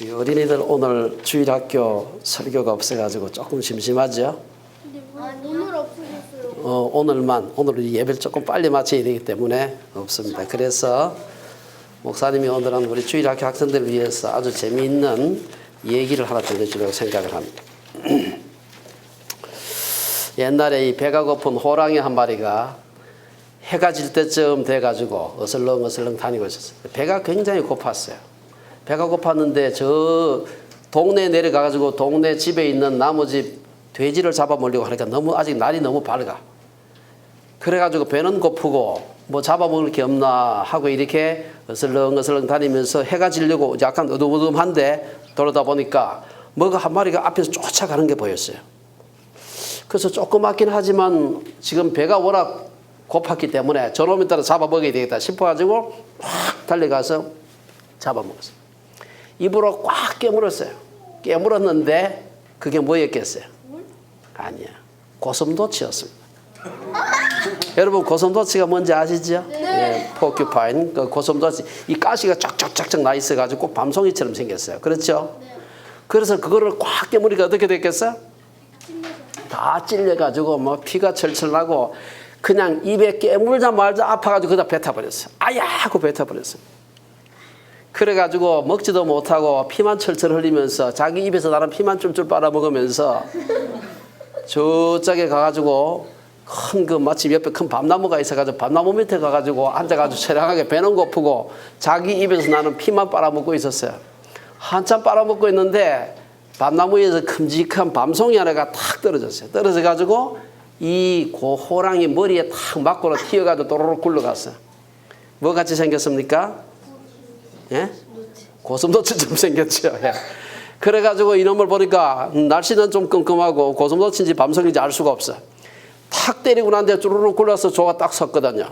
우리 어린이들 오늘 주일학교 설교가 없어가지고 조금 심심하죠? 오늘 없으셨어요. 오늘 예배를 조금 빨리 마쳐야 되기 때문에 없습니다. 그래서 목사님이 오늘은 우리 주일학교 학생들을 위해서 아주 재미있는 얘기를 하나 들려주려고 생각을 합니다. 옛날에 이 배가 고픈 호랑이 한 마리가 해가 질 때쯤 돼가지고 어슬렁어슬렁 다니고 있었어요. 배가 굉장히 고팠어요. 배가 고팠는데 저 동네에 내려가가지고 동네 집에 있는 나무집 돼지를 잡아먹으려고 하니까 아직 날이 너무 밝아. 그래가지고 배는 고프고 뭐 잡아먹을 게 없나 하고 이렇게 어슬렁어슬렁 다니면서 해가 지려고 약간 어두컴어두컴한데 돌아다 보니까 뭐가 한 마리가 앞에서 쫓아가는 게 보였어요. 그래서 조그맣긴 하지만 지금 배가 워낙 고팠기 때문에 저놈에 따라 잡아먹어야 되겠다 싶어가지고 확 달려가서 잡아먹었어요. 입으로 꽉 깨물었어요. 깨물었는데 그게 뭐였겠어요? 아니야. 고슴도치였습니다. 여러분 고슴도치가 뭔지 아시죠? 네. 포큐파인, 그 고슴도치. 이 가시가 쫙쫙쫙쫙 나 있어가지고 꼭 밤송이처럼 생겼어요. 그렇죠? 네. 그래서 그거를 꽉 깨무니까 어떻게 됐겠어요? 다 찔려가지고 뭐 피가 철철 나고 그냥 입에 깨물자마자 아파가지고 그다 뱉어버렸어요. 아야 하고 뱉어버렸어요. 그래가지고 먹지도 못하고 피만 철철 흘리면서 자기 입에서 나는 피만 쫄쫄 빨아먹으면서 저쪽에 가가지고 큰 그 마침 옆에 큰 밤나무가 있어가지고 밤나무 밑에 가가지고 앉아가지고 처량하게 배는 고프고 자기 입에서 나는 피만 빨아먹고 있었어요. 한참 빨아먹고 있는데 밤나무 위에서 큼직한 밤송이 하나가 탁 떨어졌어요. 떨어져가지고 이 호랑이 머리에 탁 맞고는 튀어가지고 또르륵 굴러갔어요. 뭐 같이 생겼습니까? 예? 고슴도치처럼 생겼죠. 예. 그래가지고 이놈을 보니까 날씨는 좀 끔끔하고 고슴도치인지 밤송인지 알 수가 없어. 탁 때리고 난 뒤에 쭈루룩 굴러서 조가 딱 섰거든요.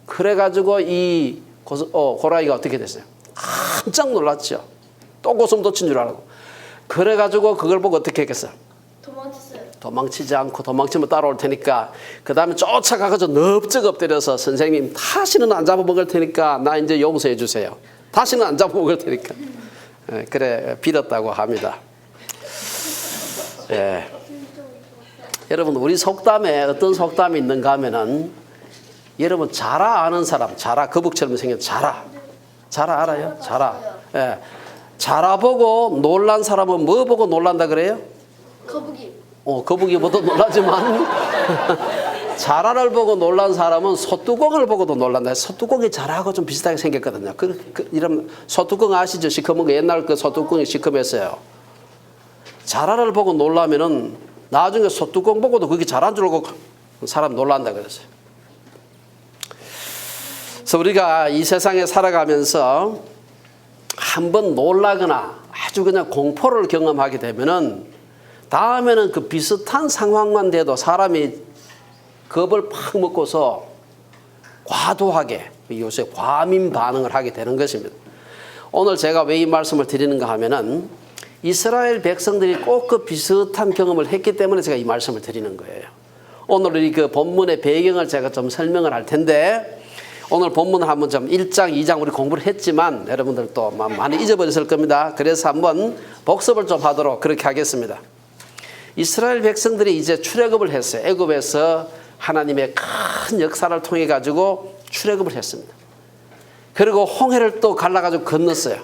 그래가지고 이 호랑이가 어떻게 됐어요? 깜짝 놀랐죠. 또 고슴도치인 줄 알고. 그래가지고 그걸 보고 어떻게 했겠어요? 도망쳤어요. 도망치지 않고 도망치면 따라올 테니까 그 다음에 쫓아가가지고 넙적 엎드려서 선생님 다시는 안 잡아먹을 테니까 나 이제 용서해 주세요. 다시는 안 잡아먹을 테니까. 그래 빌었다고 합니다. 예. 여러분 우리 속담에 어떤 속담이 있는가 하면은 여러분 자라 아는 사람, 자라 거북처럼 생긴 자라 알아요? 자라. 예. 자라 보고 놀란 사람은 뭐 보고 놀란다 그래요? 거북이. 거북이보다 놀라지만 자라를 보고 놀란 사람은 소뚜껑을 보고도 놀란다. 소뚜껑이 자라하고 좀 비슷하게 생겼거든요. 이런 소뚜껑 아시죠? 시커먼 거 옛날 그 소뚜껑이 시커맸어요. 자라를 보고 놀라면은 나중에 소뚜껑 보고도 그게 자란 줄 알고 사람 놀란다 그랬어요. 그래서 우리가 이 세상에 살아가면서 한번 놀라거나 아주 그냥 공포를 경험하게 되면은 다음에는 그 비슷한 상황만 돼도 사람이 겁을 팍 먹고서 과도하게 요새 과민 반응을 하게 되는 것입니다. 오늘 제가 왜 이 말씀을 드리는가 하면은 이스라엘 백성들이 꼭 그 비슷한 경험을 했기 때문에 제가 이 말씀을 드리는 거예요. 오늘 이 그 본문의 배경을 제가 좀 설명을 할 텐데 오늘 본문을 한번 좀 1장, 2장 우리 공부를 했지만 여러분들도 많이 잊어버렸을 겁니다. 그래서 한번 복습을 좀 하도록 그렇게 하겠습니다. 이스라엘 백성들이 이제 출애굽을 했어요. 애굽에서 하나님의 큰 역사를 통해 가지고 출애굽을 했습니다. 그리고 홍해를 또 갈라가지고 건넜어요.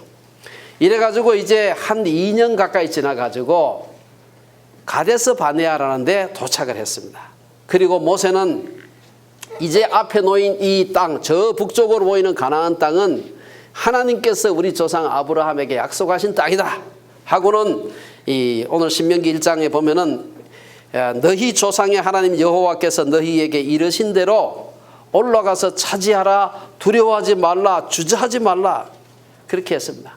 이래가지고 이제 한 2년 가까이 지나가지고 가데스 바네아라는 데 도착을 했습니다. 그리고 모세는 이제 앞에 놓인 이 땅, 저 북쪽으로 보이는 가나안 땅은 하나님께서 우리 조상 아브라함에게 약속하신 땅이다 하고는 오늘 신명기 1장에 보면은 너희 조상의 하나님 여호와께서 너희에게 이르신 대로 올라가서 차지하라, 두려워하지 말라, 주저하지 말라 그렇게 했습니다.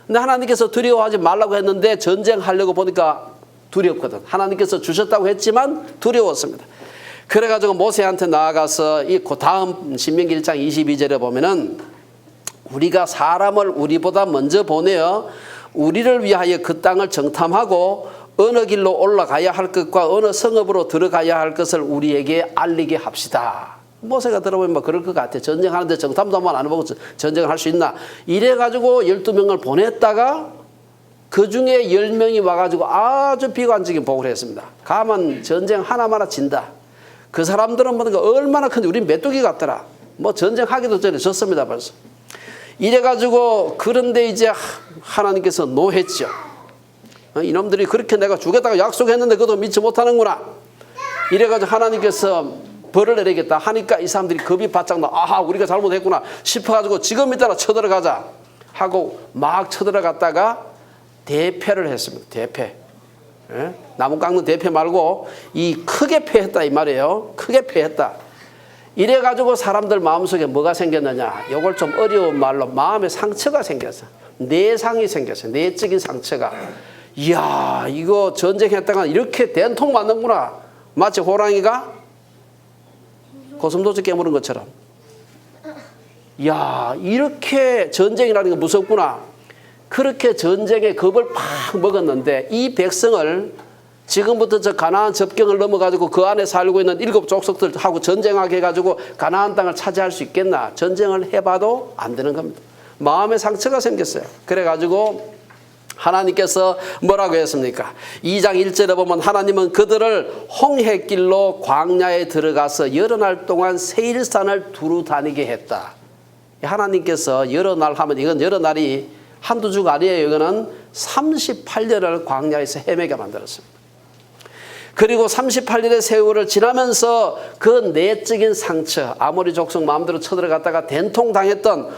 근데 하나님께서 두려워하지 말라고 했는데 전쟁하려고 보니까 두렵거든. 하나님께서 주셨다고 했지만 두려웠습니다. 그래가지고 모세한테 나아가서 그 다음 신명기 1장 22절에 보면은 우리가 사람을 우리보다 먼저 보내어 우리를 위하여 그 땅을 정탐하고 어느 길로 올라가야 할 것과 어느 성읍으로 들어가야 할 것을 우리에게 알리게 합시다. 모세가 들어보면 뭐 그럴 것 같아. 전쟁하는데 정탐도 안 해보고 전쟁을 할 수 있나. 이래가지고 12명을 보냈다가 그 중에 10명이 와가지고 아주 비관적인 보고를 했습니다. 가만 전쟁 하나마나 진다. 그 사람들은 뭐가 얼마나 큰지 우리 메뚜기 같더라. 뭐 전쟁하기도 전에 졌습니다 벌써. 이래가지고 그런데 이제 하나님께서 노했죠. 이놈들이 그렇게 내가 주겠다고 약속했는데 그것도 믿지 못하는구나. 이래가지고 하나님께서 벌을 내리겠다 하니까 이 사람들이 겁이 바짝 나. 아하, 우리가 잘못했구나 싶어가지고 지금 이따라 쳐들어가자 하고 막 쳐들어갔다가 대패를 했습니다. 대패. 예? 나무 깎는 대패 말고 이 크게 패했다 이 말이에요. 크게 패했다. 이래가지고 사람들 마음속에 뭐가 생겼느냐. 이걸 좀 어려운 말로 마음에 상처가 생겼어. 내상이 생겼어요. 내적인 상처가. 이야, 이거 전쟁했다가 이렇게 된통 맞는구나. 마치 호랑이가 고슴도치 깨무는 것처럼. 이야, 이렇게 전쟁이라는 게 무섭구나. 그렇게 전쟁의 겁을 팍 먹었는데 이 백성을 지금부터 저 가나안 접경을 넘어가지고 그 안에 살고 있는 7 족속들하고 전쟁하게 해가지고 가나안 땅을 차지할 수 있겠나. 전쟁을 해봐도 안 되는 겁니다. 마음에 상처가 생겼어요. 그래가지고 하나님께서 뭐라고 했습니까? 2장 1절에 보면 하나님은 그들을 홍해길로 광야에 들어가서 여러 날 동안 세일산을 두루 다니게 했다. 하나님께서 여러 날 하면 이건 여러 날이 한두 주가 아니에요. 이거는 38년을 광야에서 헤매게 만들었습니다. 그리고 38년의 세월을 지나면서 그 내적인 상처, 아모리 족속 마음대로 쳐들어갔다가 된통 당했던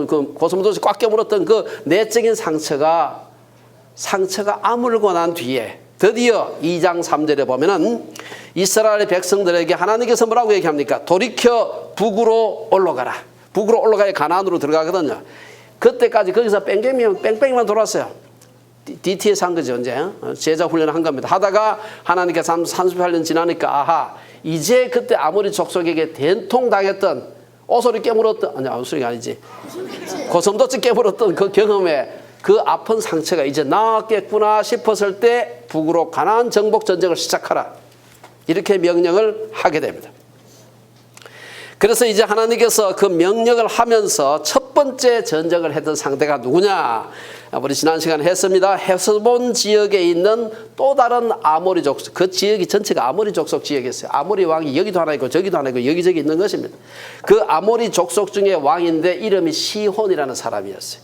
그 고슴도치 꽉 깨물었던 그 내적인 상처가 아물고 난 뒤에 드디어 2장 3절에 보면은 이스라엘의 백성들에게 하나님께서 뭐라고 얘기합니까? 돌이켜 북으로 올라가라. 북으로 올라가야 가나안으로 들어가거든요. 그때까지 거기서 뺑뺑이만 돌았어요. DT에서 한 거죠, 이제. 제자 훈련을 한 겁니다. 하다가 하나님께서 38년 지나니까, 아하, 이제 그때 아모리 족속에게 된통 당했던 오소리 깨물었던, 아니, 오소리가 아니지. 고슴도치 깨물었던 그 경험에 그 아픈 상처가 이제 나았겠구나 싶었을 때 북으로 가나안 정복 전쟁을 시작하라. 이렇게 명령을 하게 됩니다. 그래서 이제 하나님께서 그 명령을 하면서 첫 번째 전쟁을 했던 상대가 누구냐? 우리 지난 시간에 했습니다. 헤스본 지역에 있는 또 다른 아모리 족속, 그 지역이 전체가 아모리 족속 지역이었어요. 아모리 왕이 여기도 하나 있고 저기도 하나 있고 여기저기 있는 것입니다. 그 아모리 족속 중에 왕인데 이름이 시혼이라는 사람이었어요.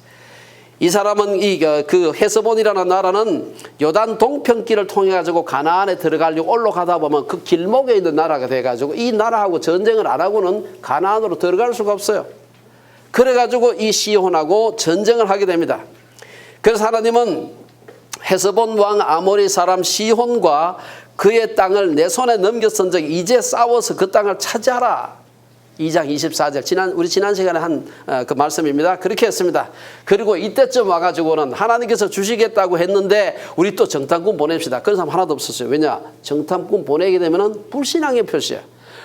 이 사람은 그 헤스본이라는 나라는 요단 동편길을 통해 가지고 가나안에 들어가려고 올라가다 보면 그 길목에 있는 나라가 돼 가지고 이 나라하고 전쟁을 안 하고는 가나안으로 들어갈 수가 없어요. 그래 가지고 이 시혼하고 전쟁을 하게 됩니다. 그래서 하나님은 헤스본 왕 아모리 사람 시혼과 그의 땅을 내 손에 넘겼은즉 이제 싸워서 그 땅을 차지하라. 2장 24절 우리 지난 시간에 한 그 말씀입니다. 그렇게 했습니다. 그리고 이때쯤 와가지고는 하나님께서 주시겠다고 했는데 우리 또 정탐꾼 보냅시다. 그런 사람 하나도 없었어요. 왜냐? 정탐꾼 보내게 되면은 불신앙의 표시야.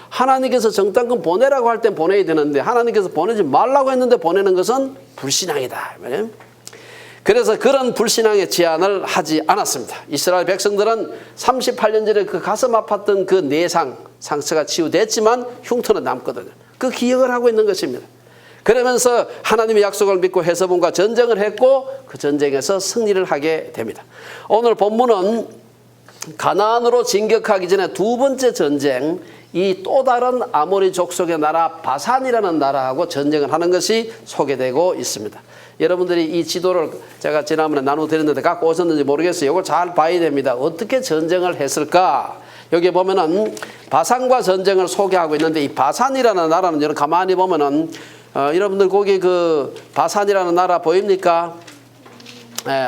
하나님께서 정탐꾼 보내라고 할 땐 보내야 되는데 하나님께서 보내지 말라고 했는데 보내는 것은 불신앙이다. 그래서 그런 불신앙의 제안을 하지 않았습니다. 이스라엘 백성들은 38년 전에 그 가슴 아팠던 그 내상, 상처가 치유됐지만 흉터는 남거든요. 그 기억을 하고 있는 것입니다. 그러면서 하나님의 약속을 믿고 헤스본과 전쟁을 했고 그 전쟁에서 승리를 하게 됩니다. 오늘 본문은 가나안으로 진격하기 전에 두 번째 전쟁, 이 또 다른 아모리 족속의 나라 바산이라는 나라하고 전쟁을 하는 것이 소개되고 있습니다. 여러분들이 이 지도를 제가 지난번에 나눠드렸는데 갖고 오셨는지 모르겠어요. 이걸 잘 봐야 됩니다. 어떻게 전쟁을 했을까? 여기 보면은 바산과 전쟁을 소개하고 있는데 이 바산이라는 나라는 여러분 가만히 보면은 여러분들 거기 그 바산이라는 나라 보입니까?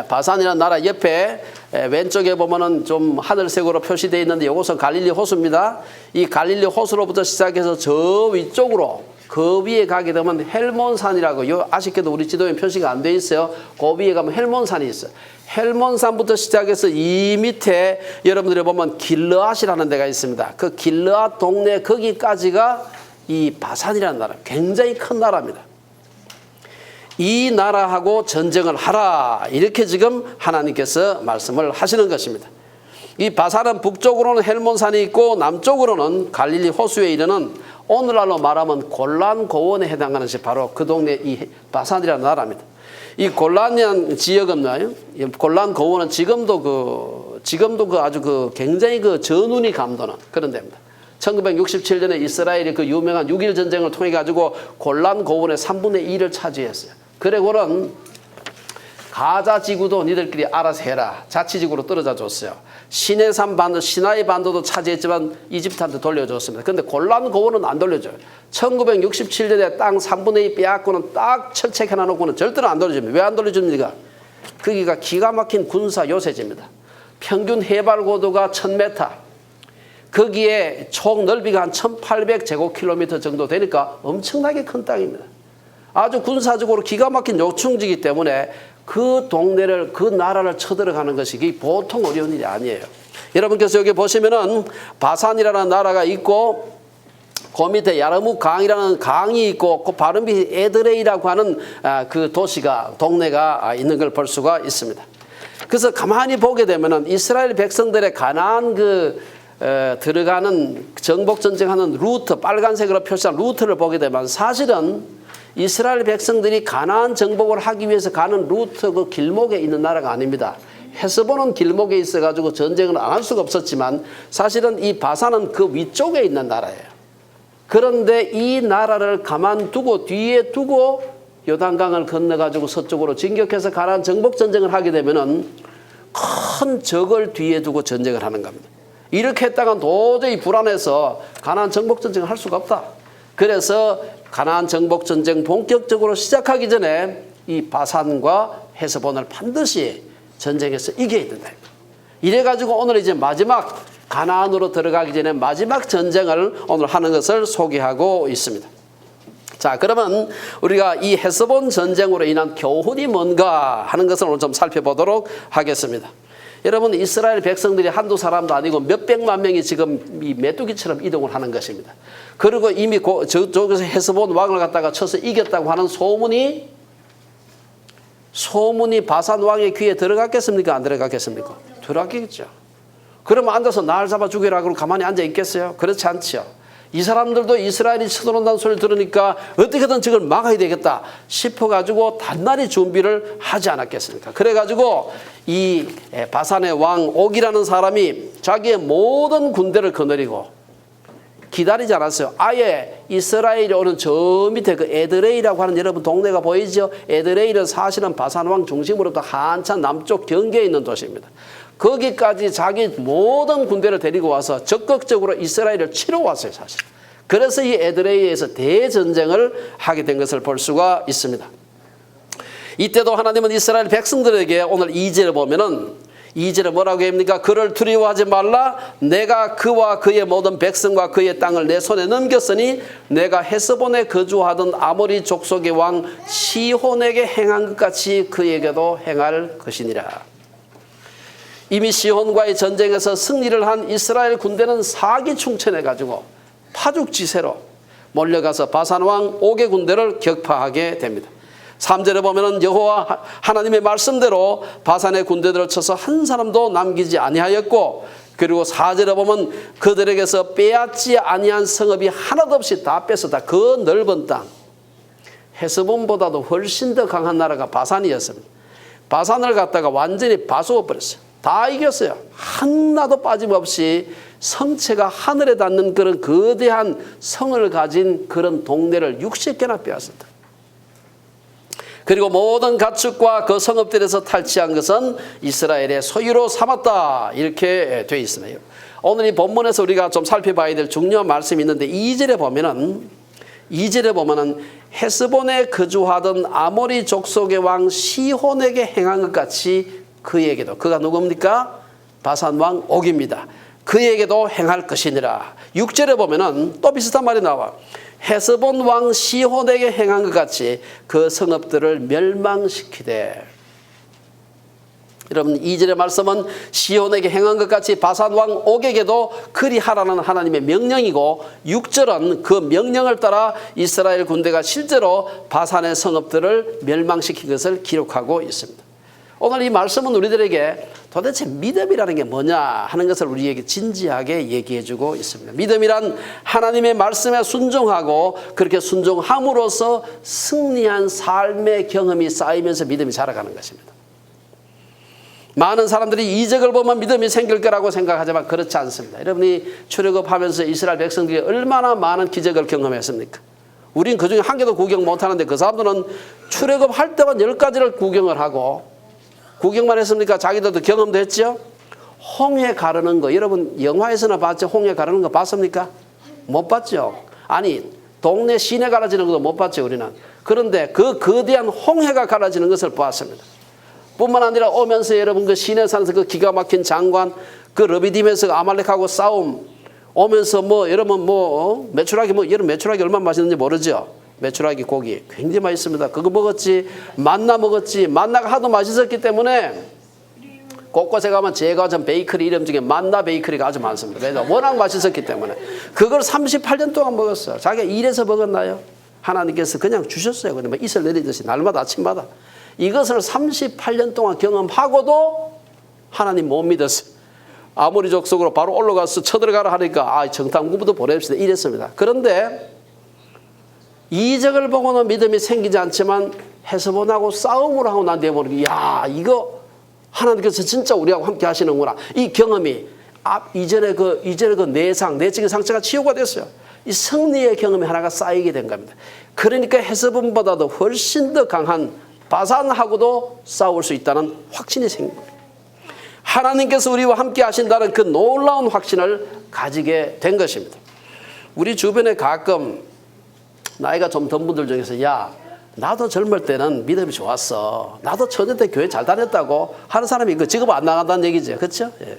바산이라는 나라 옆에 왼쪽에 보면은 좀 하늘색으로 표시되어 있는데 이것은 갈릴리 호수입니다. 이 갈릴리 호수로부터 시작해서 저 위쪽으로 그 위에 가게 되면 헬몬산이라고, 요 아쉽게도 우리 지도에 표시가 안 돼 있어요. 그 위에 가면 헬몬산이 있어요. 헬몬산부터 시작해서 이 밑에 여러분들이 보면 길르앗이라는 데가 있습니다. 그 길르앗 동네 거기까지가 이 바산이라는 나라, 굉장히 큰 나라입니다. 이 나라하고 전쟁을 하라, 이렇게 지금 하나님께서 말씀을 하시는 것입니다. 이 바산은 북쪽으로는 헬몬산이 있고 남쪽으로는 갈릴리 호수에 이르는 오늘날로 말하면 골란 고원에 해당하는 것이 바로 그 동네 이 바산이라는 나라입니다. 이 골란 지역은 뭐예요? 골란 고원은 지금도 아주 그 굉장히 그 전운이 감도는 그런 데입니다. 1967년에 이스라엘이 그 유명한 6.1 전쟁을 통해 가지고 골란 고원의 3분의 2를 차지했어요. 그래고는 가자 지구도 니들끼리 알아서 해라. 자치지구로 떨어져 줬어요. 시내산 반도, 시나이 반도도 차지했지만 이집트한테 돌려줬습니다. 그런데 골란 고원은 안 돌려줘요. 1967년에 땅 3분의 2 빼앗고는 딱 철책해놔놓고는 절대로 안 돌려줍니다. 왜 안 돌려줍니까? 거기가 기가 막힌 군사 요새지입니다. 평균 해발 고도가 1000m. 거기에 총 넓이가 한 1800제곱킬로미터 정도 되니까 엄청나게 큰 땅입니다. 아주 군사적으로 기가 막힌 요충지이기 때문에 그 동네를, 그 나라를 쳐들어가는 것이 보통 어려운 일이 아니에요. 여러분께서 여기 보시면은 바산이라는 나라가 있고, 그 밑에 야르묵 강이라는 강이 있고, 그 바로 밑에 에드레이라고 하는 그 도시가, 동네가 있는 걸 볼 수가 있습니다. 그래서 가만히 보게 되면은 이스라엘 백성들의 가나안 들어가는 정복 전쟁하는 루트, 빨간색으로 표시한 루트를 보게 되면 사실은 이스라엘 백성들이 가나안 정복을 하기 위해서 가는 루트 그 길목에 있는 나라가 아닙니다. 헤스본은 길목에 있어가지고 전쟁을 안 할 수가 없었지만 사실은 이 바산은 그 위쪽에 있는 나라예요. 그런데 이 나라를 가만두고 뒤에 두고 요단강을 건너가지고 서쪽으로 진격해서 가나안 정복 전쟁을 하게 되면은 큰 적을 뒤에 두고 전쟁을 하는 겁니다. 이렇게 했다간 도저히 불안해서 가나안 정복 전쟁을 할 수가 없다. 그래서 가나안 정복 전쟁 본격적으로 시작하기 전에 이 바산과 헤스본을 반드시 전쟁에서 이겨야 된다. 이래가지고 오늘 이제 마지막 가나안으로 들어가기 전에 마지막 전쟁을 오늘 하는 것을 소개하고 있습니다. 자, 그러면 우리가 이 헤스본 전쟁으로 인한 교훈이 뭔가 하는 것을 오늘 좀 살펴보도록 하겠습니다. 여러분, 이스라엘 백성들이 한두 사람도 아니고 몇백만 명이 지금 이 메뚜기처럼 이동을 하는 것입니다. 그리고 이미 저쪽에서 헤스본 왕을 갖다가 쳐서 이겼다고 하는 소문이 바산 왕의 귀에 들어갔겠습니까? 안 들어갔겠습니까? 들어갔겠죠. 그러면 앉아서 날 잡아 죽여라 그러고 가만히 앉아 있겠어요? 그렇지 않죠. 이 사람들도 이스라엘이 쳐들어온다는 소리를 들으니까 어떻게든 저걸 막아야 되겠다 싶어가지고 단단히 준비를 하지 않았겠습니까? 그래가지고 이 바산의 왕 옥이라는 사람이 자기의 모든 군대를 거느리고 기다리지 않았어요. 아예 이스라엘이 오는 저 밑에 그 에드레이라고 하는 여러분 동네가 보이죠? 에드레이는 사실은 바산 왕 중심으로부터 한참 남쪽 경계에 있는 도시입니다. 거기까지 자기 모든 군대를 데리고 와서 적극적으로 이스라엘을 치러 왔어요, 사실. 그래서 이 에드레이에서 대전쟁을 하게 된 것을 볼 수가 있습니다. 이때도 하나님은 이스라엘 백성들에게 오늘 2절을 보면은 2절에 뭐라고 합니까? 그를 두려워하지 말라. 내가 그와 그의 모든 백성과 그의 땅을 내 손에 넘겼으니 내가 헤스본에 거주하던 아모리 족속의 왕 시혼에게 행한 것 같이 그에게도 행할 것이니라. 이미 시혼과의 전쟁에서 승리를 한 이스라엘 군대는 사기충천해가지고 파죽지세로 몰려가서 바산왕 옥의 군대를 격파하게 됩니다. 3절에 보면은 여호와 하나님의 말씀대로 바산의 군대들을 쳐서 한 사람도 남기지 아니하였고, 그리고 4절에 보면 그들에게서 빼앗지 아니한 성읍이 하나도 없이 다 뺏었다. 그 넓은 땅, 헤스본보다도 훨씬 더 강한 나라가 바산이었습니다. 바산을 갖다가 완전히 파수어 버렸어요. 다 이겼어요. 하나도 빠짐없이 성체가 하늘에 닿는 그런 거대한 성을 가진 그런 동네를 60개나 빼앗았다. 그리고 모든 가축과 그 성읍들에서 탈취한 것은 이스라엘의 소유로 삼았다. 이렇게 되어 있습니다. 오늘 이 본문에서 우리가 좀 살펴봐야 될 중요한 말씀이 있는데 2절에 보면은 헤스본에 거주하던 아모리 족속의 왕 시혼에게 행한 것 같이 그에게도, 그가 누굽니까? 바산 왕 옥입니다. 그에게도 행할 것이니라. 6절에 보면은 또 비슷한 말이 나와. 헤스본 왕 시혼에게 행한 것 같이 그 성읍들을 멸망시키되. 여러분, 2절의 말씀은 시혼에게 행한 것 같이 바산 왕 옥에게도 그리하라는 하나님의 명령이고, 6절은 그 명령을 따라 이스라엘 군대가 실제로 바산의 성읍들을 멸망시킨 것을 기록하고 있습니다. 오늘 이 말씀은 우리들에게 도대체 믿음이라는 게 뭐냐 하는 것을 우리에게 진지하게 얘기해 주고 있습니다. 믿음이란 하나님의 말씀에 순종하고 그렇게 순종함으로써 승리한 삶의 경험이 쌓이면서 믿음이 자라가는 것입니다. 많은 사람들이 이적을 보면 믿음이 생길 거라고 생각하지만 그렇지 않습니다. 여러분이 출애굽하면서 이스라엘 백성들이 얼마나 많은 기적을 경험했습니까? 우린 그중에 한 개도 구경 못하는데 그 사람들은 출애굽할 때만 10가지를 구경을 하고, 구경만 했습니까? 자기들도 경험도 했죠? 홍해 가르는 거, 여러분 영화에서나 봤죠? 홍해 가르는 거 봤습니까? 못 봤죠? 아니 동네 시내 갈라지는 것도 못 봤죠 우리는. 그런데 그 거대한 홍해가 갈라지는 것을 보았습니다. 뿐만 아니라 오면서 여러분 그 시내산에서 그 기가 막힌 장관, 그 르비딤에서 아말렉하고 싸움 오면서 뭐 여러분 메추라기 여러분 메추라기 얼마나 맛있는지 모르죠? 메추라기 고기 굉장히 맛있습니다. 그거 먹었지, 만나 먹었지. 만나가 하도 맛있었기 때문에 곳곳에 가면 제가 전 베이커리 이름 중에 만나 베이커리가 아주 많습니다. 그래서 워낙 맛있었기 때문에 그걸 38년 동안 먹었어요. 자기가 일해서 먹었나요? 하나님께서 그냥 주셨어요. 그냥 이슬 내리듯이 날마다 아침마다. 이것을 38년 동안 경험하고도 하나님 못 믿었어요. 아모리 족속으로 바로 올라가서 쳐들어가라 하니까 정탐구부터 보냅시다 이랬습니다. 그런데 이적을 보고는 믿음이 생기지 않지만 헤스본하고 싸움을 하고 난 뒤에 보니 이거 하나님께서 진짜 우리하고 함께 하시는구나. 이 경험이 이전에 그 내적인 상처가 치유가 됐어요. 이 승리의 경험이 하나가 쌓이게 된 겁니다. 그러니까 헤스본보다도 훨씬 더 강한 바산하고도 싸울 수 있다는 확신이 생깁니다. 하나님께서 우리와 함께 하신다는 그 놀라운 확신을 가지게 된 것입니다. 우리 주변에 가끔 나이가 좀 든 분들 중에서 나도 젊을 때는 믿음이 좋았어. 나도 처녀 때 교회 잘 다녔다고 하는 사람이 지금 안 나간다는 얘기죠. 그렇죠? 예.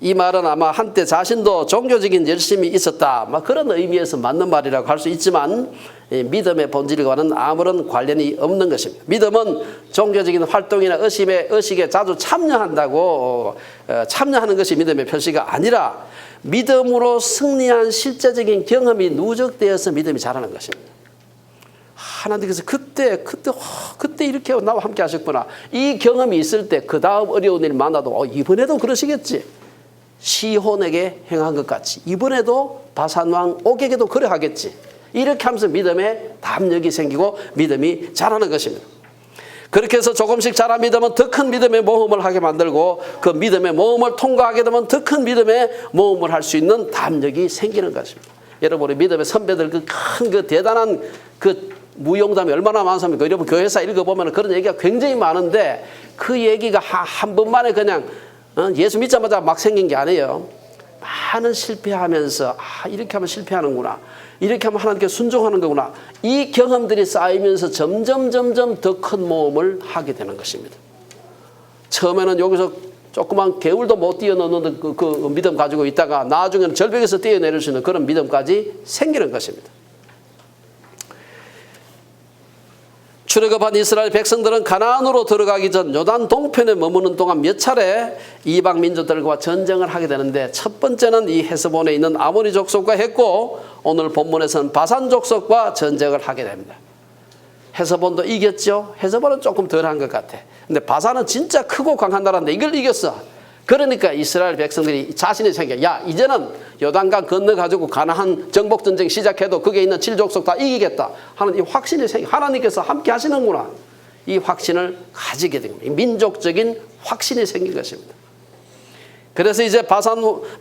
이 말은 아마 한때 자신도 종교적인 열심이 있었다, 그런 의미에서 맞는 말이라고 할 수 있지만 믿음의 본질과는 아무런 관련이 없는 것입니다. 믿음은 종교적인 활동이나 의식에 자주 참여하는 것이 믿음의 표시가 아니라 믿음으로 승리한 실제적인 경험이 누적되어서 믿음이 자라는 것입니다. 하나님께서 그때 이렇게 나와 함께 하셨구나. 이 경험이 있을 때 그 다음 어려운 일 만나도 이번에도 그러시겠지. 시혼에게 행한 것 같이 이번에도 바산왕 옥에게도 그래 하겠지. 이렇게 하면서 믿음의 담력이 생기고 믿음이 자라는 것입니다. 그렇게 해서 조금씩 자란 믿음은 더 큰 믿음의 모험을 하게 만들고 그 믿음의 모험을 통과하게 되면 더 큰 믿음의 모험을 할 수 있는 담력이 생기는 것입니다. 여러분 우리 믿음의 선배들 그 대단한 무용담이 얼마나 많습니까? 여러분 교회사 읽어보면 그런 얘기가 굉장히 많은데 그 얘기가 한 번만에 그냥 예수 믿자마자 막 생긴 게 아니에요. 많은 실패하면서 이렇게 하면 실패하는구나. 이렇게 하면 하나님께 순종하는 거구나. 이 경험들이 쌓이면서 점점 더 큰 모험을 하게 되는 것입니다. 처음에는 여기서 조그만 개울도 못 뛰어넘는 그 믿음 가지고 있다가 나중에는 절벽에서 뛰어내릴 수 있는 그런 믿음까지 생기는 것입니다. 출애굽한 이스라엘 백성들은 가나안으로 들어가기 전 요단 동편에 머무는 동안 몇 차례 이방 민족들과 전쟁을 하게 되는데 첫 번째는 이 헤스본에 있는 아모리 족속과 했고 오늘 본문에서는 바산 족속과 전쟁을 하게 됩니다. 헤스본도 이겼죠. 헤스본은 조금 덜한 것 같아. 근데 바산은 진짜 크고 강한 나라인데 이걸 이겼어. 그러니까 이스라엘 백성들이 자신이 생겨 이제는 요단강 건너가지고 가나안 정복전쟁 시작해도 거기에 있는 7족속 다 이기겠다 하는 이 확신이 생겨. 하나님께서 함께 하시는구나. 이 확신을 가지게 된 겁니다. 민족적인 확신이 생긴 것입니다. 그래서 이제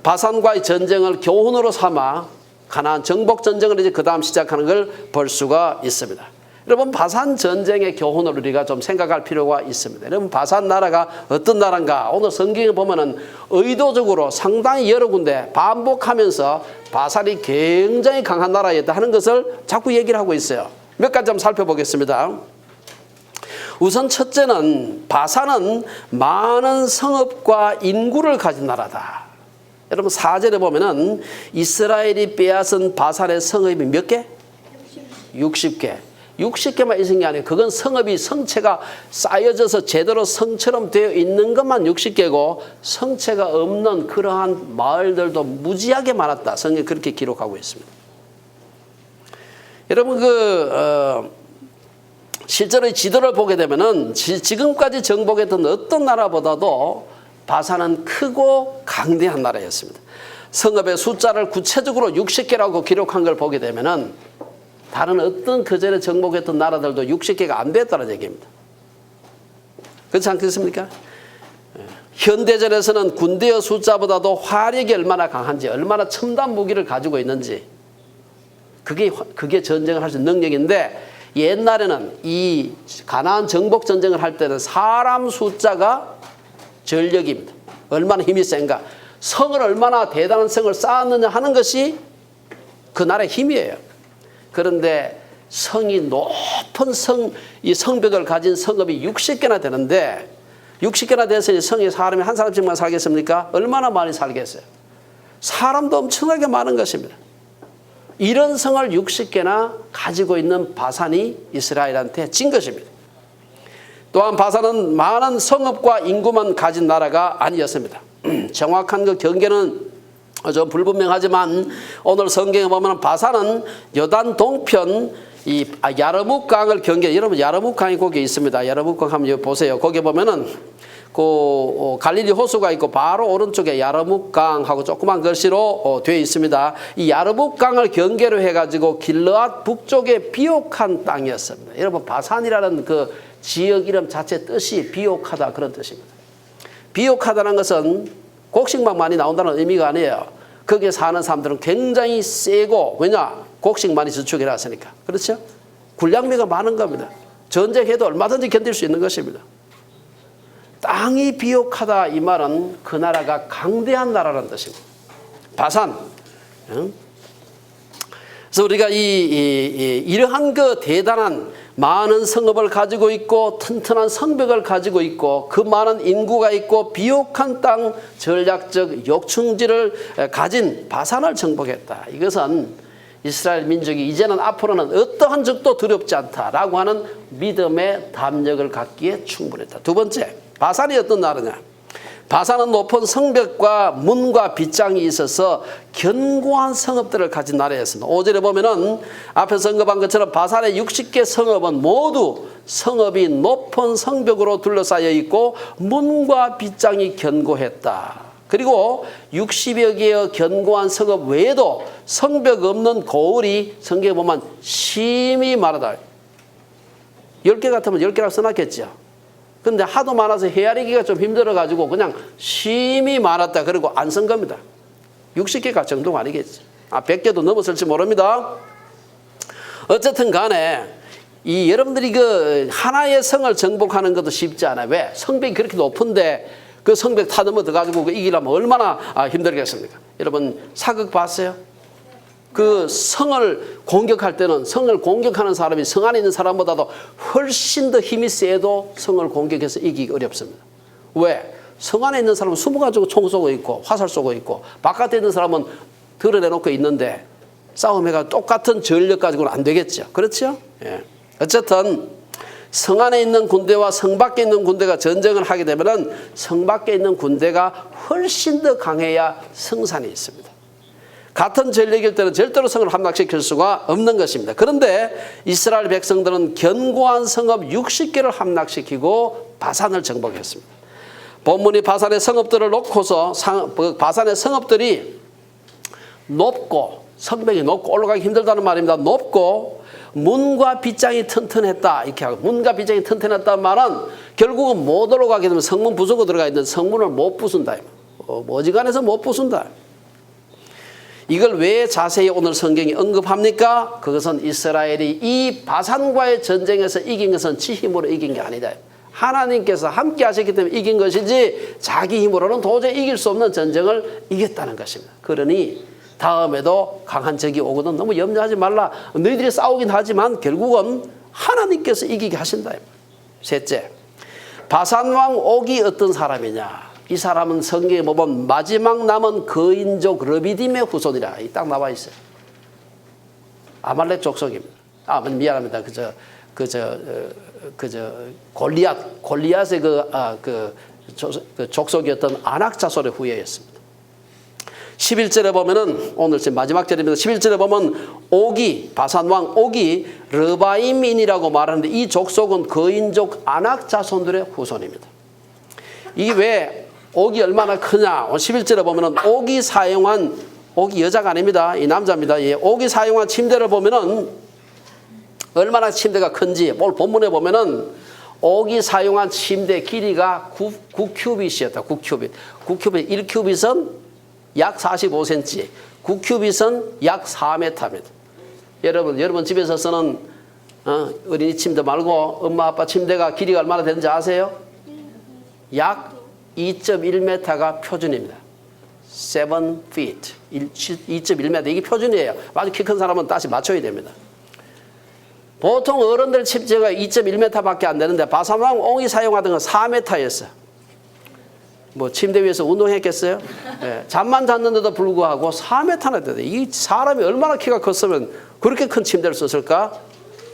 바산과의 전쟁을 교훈으로 삼아 가나안 정복전쟁을 이제 그 다음 시작하는 걸 볼 수가 있습니다. 여러분 바산 전쟁의 교훈을 우리가 좀 생각할 필요가 있습니다. 여러분 바산 나라가 어떤 나라인가? 오늘 성경에 보면은 의도적으로 상당히 여러 군데 반복하면서 바산이 굉장히 강한 나라였다 하는 것을 자꾸 얘기를 하고 있어요. 몇 가지 한번 살펴보겠습니다. 우선 첫째는 바산은 많은 성읍과 인구를 가진 나라다. 여러분 4절에 보면은 이스라엘이 빼앗은 바산의 성읍이 몇 개? 60개. 60개만 있는 게 아니에요. 그건 성체가 쌓여져서 제대로 성처럼 되어 있는 것만 60개고 성체가 없는 그러한 마을들도 무지하게 많았다. 성경이 그렇게 기록하고 있습니다. 여러분 실제로 이 지도를 보게 되면은 지금까지 정복했던 어떤 나라보다도 바산은 크고 강대한 나라였습니다. 성읍의 숫자를 구체적으로 60개라고 기록한 걸 보게 되면은 다른 어떤 그전에 정복했던 나라들도 60개가 안 됐다는 얘기입니다. 그렇지 않겠습니까? 현대전에서는 군대의 숫자보다도 화력이 얼마나 강한지, 얼마나 첨단 무기를 가지고 있는지, 그게 전쟁을 할 수 있는 능력인데, 옛날에는 이 가나안 정복 전쟁을 할 때는 사람 숫자가 전력입니다. 얼마나 힘이 센가. 성을 얼마나 대단한 성을 쌓았느냐 하는 것이 그 나라의 힘이에요. 그런데 성이 높은 이 성벽을 가진 성읍이 60개나 되는데 60개나 돼서 이 성에 사람이 한 사람씩만 살겠습니까? 얼마나 많이 살겠어요? 사람도 엄청나게 많은 것입니다. 이런 성을 60개나 가지고 있는 바산이 이스라엘한테 진 것입니다. 또한 바산은 많은 성읍과 인구만 가진 나라가 아니었습니다. 정확한 그 경계는 좀 불분명하지만 오늘 성경에 보면 바산은 요단 동편 이 야르묵강을 여러분 야르묵강이 거기 있습니다. 야르묵강 한번 보세요. 거기 보면은 그 갈릴리 호수가 있고 바로 오른쪽에 야르묵강하고 조그만 글씨로 되어 있습니다. 이 야르묵강을 경계로 해가지고 길르앗 북쪽에 비옥한 땅이었습니다. 여러분 바산이라는 그 지역 이름 자체 뜻이 비옥하다 그런 뜻입니다. 비옥하다는 것은 곡식만 많이 나온다는 의미가 아니에요. 거기에 사는 사람들은 굉장히 세고 왜냐? 곡식 많이 저축해놨으니까. 그렇죠? 군량미가 많은 겁니다. 전쟁해도 얼마든지 견딜 수 있는 것입니다. 땅이 비옥하다 이 말은 그 나라가 강대한 나라라는 뜻입니다. 바산. 그래서 우리가 이러한 그 대단한 많은 성읍을 가지고 있고 튼튼한 성벽을 가지고 있고 그 많은 인구가 있고 비옥한 땅 전략적 요충지를 가진 바산을 정복했다. 이것은 이스라엘 민족이 이제는 앞으로는 어떠한 적도 두렵지 않다라고 하는 믿음의 담력을 갖기에 충분했다. 두 번째, 바산이 어떤 나라냐? 바산은 높은 성벽과 문과 빗장이 있어서 견고한 성읍들을 가진 나라였습니다. 5절에 보면은 앞에서 언급한 것처럼 바산의 60개 성읍은 모두 성읍이 높은 성벽으로 둘러싸여 있고 문과 빗장이 견고했다. 그리고 60여 개의 견고한 성읍 외에도 성벽 없는 고을이 성경에 보면 심히 많았다. 10개 같으면 10개라고 써놨겠죠. 근데 하도 많아서 헤아리기가 좀 힘들어가지고 그냥 심히 많았다. 그리고 안 쓴 겁니다. 60개가 정도가 아니겠지. 100개도 넘었을지 모릅니다. 어쨌든 간에 여러분들이 그 하나의 성을 정복하는 것도 쉽지 않아요. 왜? 성벽이 그렇게 높은데 그 성벽 타넘어 들어가지고 이기려면 얼마나 힘들겠습니까? 여러분 사극 봤어요? 그 성을 공격할 때는 성을 공격하는 사람이 성 안에 있는 사람보다도 훨씬 더 힘이 세도 성을 공격해서 이기기 어렵습니다. 왜? 성 안에 있는 사람은 숨어가지고 총 쏘고 있고 화살 쏘고 있고 바깥에 있는 사람은 드러내놓고 있는데 싸움해가 똑같은 전력 가지고는 안 되겠죠. 그렇죠? 예. 어쨌든 성 안에 있는 군대와 성 밖에 있는 군대가 전쟁을 하게 되면은 성 밖에 있는 군대가 훨씬 더 강해야 승산이 있습니다. 같은 전력일 때는 절대로 성을 함락시킬 수가 없는 것입니다. 그런데 이스라엘 백성들은 견고한 성읍 60개를 함락시키고 바산을 정복했습니다. 본문이 바산의 성읍들을 놓고서 바산의 성읍들이 높고 성벽이 높고 올라가기 힘들다는 말입니다. 높고 문과 빗장이 튼튼했다 이렇게 하고 문과 빗장이 튼튼했다는 말은 결국은 못 올라가게 되면 성문 부수고 들어가 있는 성문을 못 부순다. 어지간해서 못 부순다. 이걸 왜 자세히 오늘 성경이 언급합니까? 그것은 이스라엘이 이 바산과의 전쟁에서 이긴 것은 지 힘으로 이긴 게 아니다. 하나님께서 함께 하셨기 때문에 이긴 것이지 자기 힘으로는 도저히 이길 수 없는 전쟁을 이겼다는 것입니다. 그러니 다음에도 강한 적이 오거든 너무 염려하지 말라. 너희들이 싸우긴 하지만 결국은 하나님께서 이기게 하신다. 셋째, 바산왕 옥이 어떤 사람이냐? 이 사람은 성경에 보면 마지막 남은 거인족 르비딤의 후손이라 딱 나와 있어요. 아말렉 족속입니다. 미안합니다. 골리앗의 그 족속이었던 아낙 자손의 후예였습니다. 11절에 보면은 오늘 지금 마지막 절입니다. 11절에 보면 오기, 바산왕 오기 르바임인이라고 말하는데 이 족속은 거인족 아낙 자손들의 후손입니다. 이게 왜 옥이 얼마나 크냐? 11절에 보면은 옥이 사용한, 옥이 여자가 아닙니다. 이 남자입니다. 이 옥이 사용한 침대를 보면은 얼마나 침대가 큰지 오늘 본문에 보면은 옥이 사용한 침대 길이가 9큐빗이었다. 9큐빗. 9큐빗, 1큐빗은 약 45cm, 9큐빗은 약 4m입니다. 여러분 집에서 쓰는 어린이 침대 말고 엄마 아빠 침대가 길이가 얼마나 되는지 아세요? 약 2.1m가 표준입니다. 7 feet. 2.1m. 이게 표준이에요. 아주 키 큰 사람은 다시 맞춰야 됩니다. 보통 어른들 침대가 2.1m밖에 안 되는데 바산왕 옹이 사용하던 건 4m였어요. 뭐 침대 위에서 운동했겠어요? 네. 잠만 잤는데도 불구하고 4m나 되대. 이 사람이 얼마나 키가 컸으면 그렇게 큰 침대를 썼을까?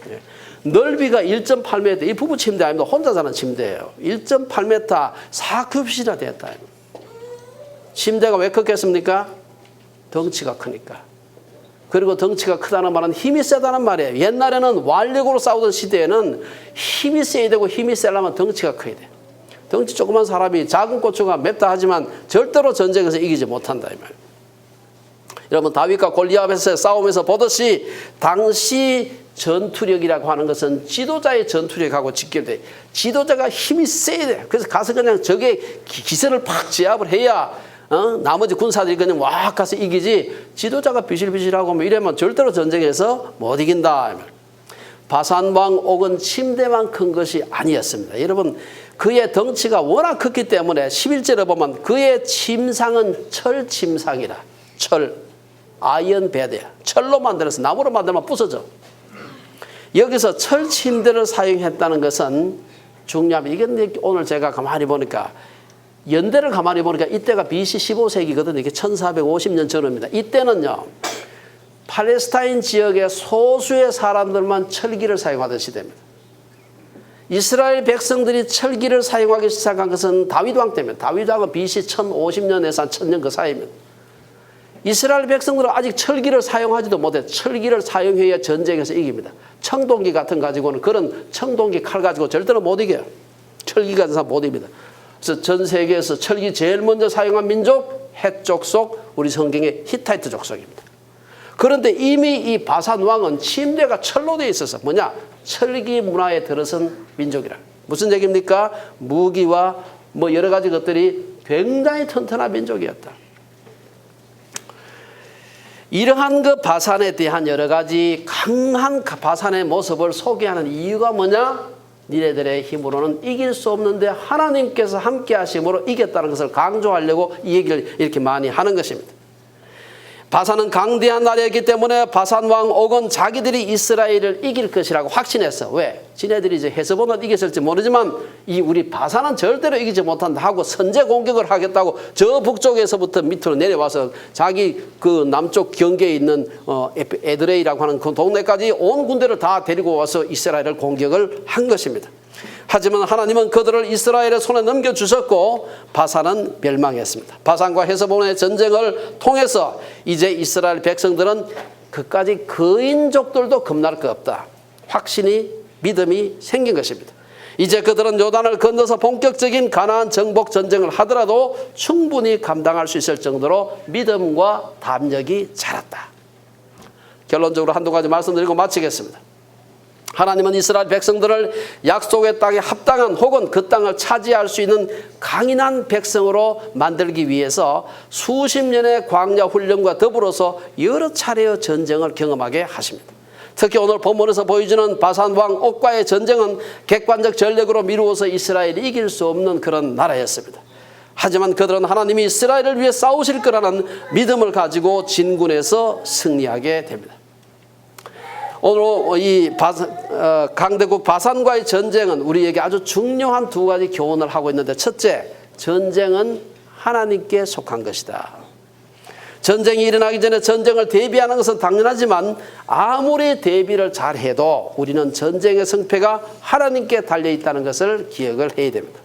네. 넓이가 1.8m. 이 부부 침대 아닙니다. 혼자 자는 침대예요. 1.8m 4큐빗이나 됐다. 침대가 왜 컸겠습니까? 덩치가 크니까. 그리고 덩치가 크다는 말은 힘이 세다는 말이에요. 옛날에는 완력으로 싸우던 시대에는 힘이 세야 되고 힘이 세려면 덩치가 커야 돼. 덩치 조그만 사람이 작은 고추가 맵다 하지만 절대로 전쟁에서 이기지 못한다 이 말. 여러분 다윗과 골리앗의 싸움에서 보듯이 당시 전투력이라고 하는 것은 지도자의 전투력하고 직결돼. 지도자가 힘이 세야 돼. 그래서 가서 그냥 적의 기세를 팍 제압을 해야 나머지 군사들이 그냥 와 가서 이기지. 지도자가 비실비실하고 뭐 이러면 절대로 전쟁에서 못 이긴다. 바산왕 옥은 침대만 큰 것이 아니었습니다. 여러분 그의 덩치가 워낙 컸기 때문에 11절에 보면 그의 침상은 철 침상이라. 철, 아이언 베드야. 철로 만들어서 나무로 만들면 부서져. 여기서 철 침대를 사용했다는 것은 중요합니다. 이게 오늘 제가 가만히 보니까 연대를 가만히 보니까 이때가 BC 15세기거든요. 이게 1450년 전입니다. 이때는요. 팔레스타인 지역의 소수의 사람들만 철기를 사용하던 시대입니다. 이스라엘 백성들이 철기를 사용하기 시작한 것은 다윗 왕 때입니다. 다윗 왕은 BC 1050년에서 한 1000년 그 사이입니다. 이스라엘 백성들은 아직 철기를 사용하지도 못해. 철기를 사용해야 전쟁에서 이깁니다. 청동기 같은 거 가지고는 그런 청동기 칼 가지고 절대로 못 이겨요. 철기 가진 사람 못 이깁니다. 그래서 전 세계에서 철기 제일 먼저 사용한 민족 헷 족속, 우리 성경의 히타이트 족속입니다. 그런데 이미 이 바산 왕은 침대가 철로 되어 있어서 뭐냐? 철기 문화에 들어선 민족이라. 무슨 얘기입니까? 무기와 뭐 여러 가지 것들이 굉장히 튼튼한 민족이었다. 이러한 그 바산에 대한 여러 가지 강한 바산의 모습을 소개하는 이유가 뭐냐? 니네들의 힘으로는 이길 수 없는데 하나님께서 함께 하심으로 이겼다는 것을 강조하려고 이 얘기를 이렇게 많이 하는 것입니다. 바산은 강대한 나라였기 때문에 바산왕 옥은 자기들이 이스라엘을 이길 것이라고 확신했어. 왜? 지네들이 이제 헤스본을 이겼을지 모르지만 이 우리 바산은 절대로 이기지 못한다 하고 선제 공격을 하겠다고 저 북쪽에서부터 밑으로 내려와서 자기 그 남쪽 경계에 있는 에드레이라고 하는 그 동네까지 온 군대를 다 데리고 와서 이스라엘을 공격을 한 것입니다. 하지만 하나님은 그들을 이스라엘의 손에 넘겨주셨고 바산은 멸망했습니다. 바산과 헤스본의 전쟁을 통해서 이제 이스라엘 백성들은 그까지 거인족들도 겁날 것 없다. 확신이 믿음이 생긴 것입니다. 이제 그들은 요단을 건너서 본격적인 가나안 정복 전쟁을 하더라도 충분히 감당할 수 있을 정도로 믿음과 담력이 자랐다. 결론적으로 한두 가지 말씀드리고 마치겠습니다. 하나님은 이스라엘 백성들을 약속의 땅에 합당한 혹은 그 땅을 차지할 수 있는 강인한 백성으로 만들기 위해서 수십 년의 광야 훈련과 더불어서 여러 차례의 전쟁을 경험하게 하십니다. 특히 오늘 본문에서 보여주는 바산 왕 옥과의 전쟁은 객관적 전력으로 미루어서 이스라엘이 이길 수 없는 그런 나라였습니다. 하지만 그들은 하나님이 이스라엘을 위해 싸우실 거라는 믿음을 가지고 진군에서 승리하게 됩니다. 오늘 이 강대국 바산과의 전쟁은 우리에게 아주 중요한 두 가지 교훈을 하고 있는데, 첫째, 전쟁은 하나님께 속한 것이다. 전쟁이 일어나기 전에 전쟁을 대비하는 것은 당연하지만 아무리 대비를 잘해도 우리는 전쟁의 승패가 하나님께 달려있다는 것을 기억을 해야 됩니다.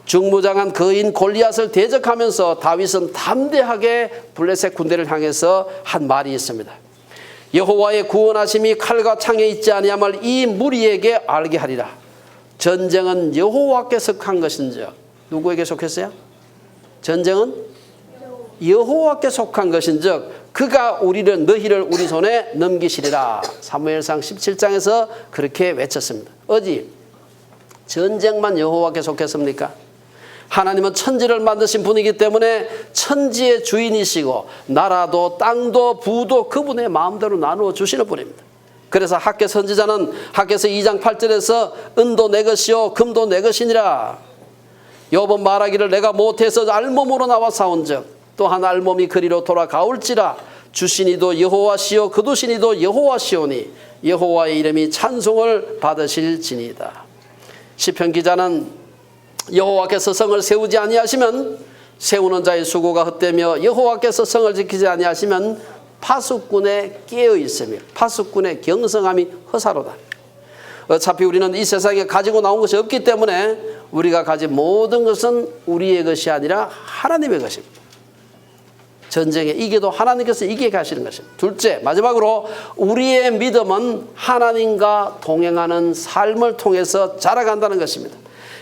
중무장한 거인 골리앗을 대적하면서 다윗은 담대하게 블레셋 군대를 향해서 한 말이 있습니다. 여호와의 구원하심이 칼과 창에 있지 아니함을 이 무리에게 알게 하리라. 전쟁은 여호와께 속한 것인즉. 누구에게 속했어요? 전쟁은 여호와께 속한 것인즉 그가 너희를 우리 손에 넘기시리라. 사무엘상 17장에서 그렇게 외쳤습니다. 어디 전쟁만 여호와께 속했습니까? 하나님은 천지를 만드신 분이기 때문에 천지의 주인이시고 나라도 땅도 부도 그분의 마음대로 나누어 주시는 분입니다. 그래서 학개 선지자는 학개서 2장 8절에서 은도 내 것이요 금도 내 것이니라. 욥은 말하기를 내가 못해서 알몸으로 나와 싸운즉 또한 알몸이 그리로 돌아가올지라. 주시니도 여호와시요 거두시니도 여호와시오니 여호와의 이름이 찬송을 받으실지니이다. 시편 기자는 여호와께서 성을 세우지 아니하시면 세우는 자의 수고가 헛되며 여호와께서 성을 지키지 아니하시면 파수꾼의 깨어 있으며 파수꾼의 경성함이 허사로다. 어차피 우리는 이 세상에 가지고 나온 것이 없기 때문에 우리가 가진 모든 것은 우리의 것이 아니라 하나님의 것입니다. 전쟁에 이겨도 하나님께서 이기게 하시는 것입니다. 둘째, 마지막으로 우리의 믿음은 하나님과 동행하는 삶을 통해서 자라간다는 것입니다.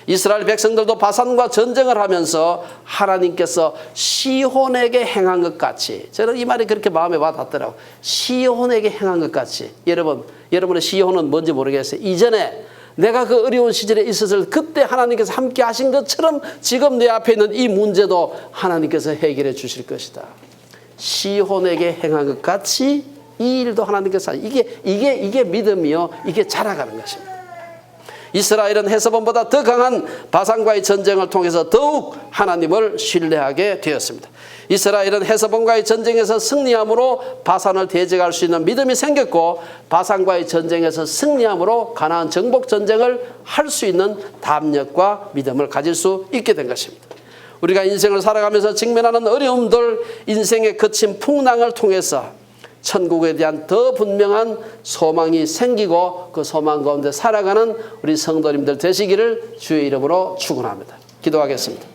이스라엘 백성들도 바산과 전쟁을 하면서 하나님께서 시혼에게 행한 것 같이, 저는 이 말이 그렇게 마음에 와닿더라고요. 시혼에게 행한 것 같이. 여러분의 시혼은 뭔지 모르겠어요. 이전에 내가 그 어려운 시절에 있었을 그때 하나님께서 함께 하신 것처럼 지금 내 앞에 있는 이 문제도 하나님께서 해결해 주실 것이다. 시혼에게 행한 것 같이 이 일도 하나님께서 이게 믿음이요, 이게 자라가는 것입니다. 이스라엘은 헤스본보다 더 강한 바산과의 전쟁을 통해서 더욱 하나님을 신뢰하게 되었습니다. 이스라엘은 헤스본과의 전쟁에서 승리함으로 바산을 대적할 수 있는 믿음이 생겼고 바산과의 전쟁에서 승리함으로 가나안 정복 전쟁을 할 수 있는 담력과 믿음을 가질 수 있게 된 것입니다. 우리가 인생을 살아가면서 직면하는 어려움들, 인생의 거친 풍랑을 통해서 천국에 대한 더 분명한 소망이 생기고 그 소망 가운데 살아가는 우리 성도님들 되시기를 주의 이름으로 축원합니다. 기도하겠습니다.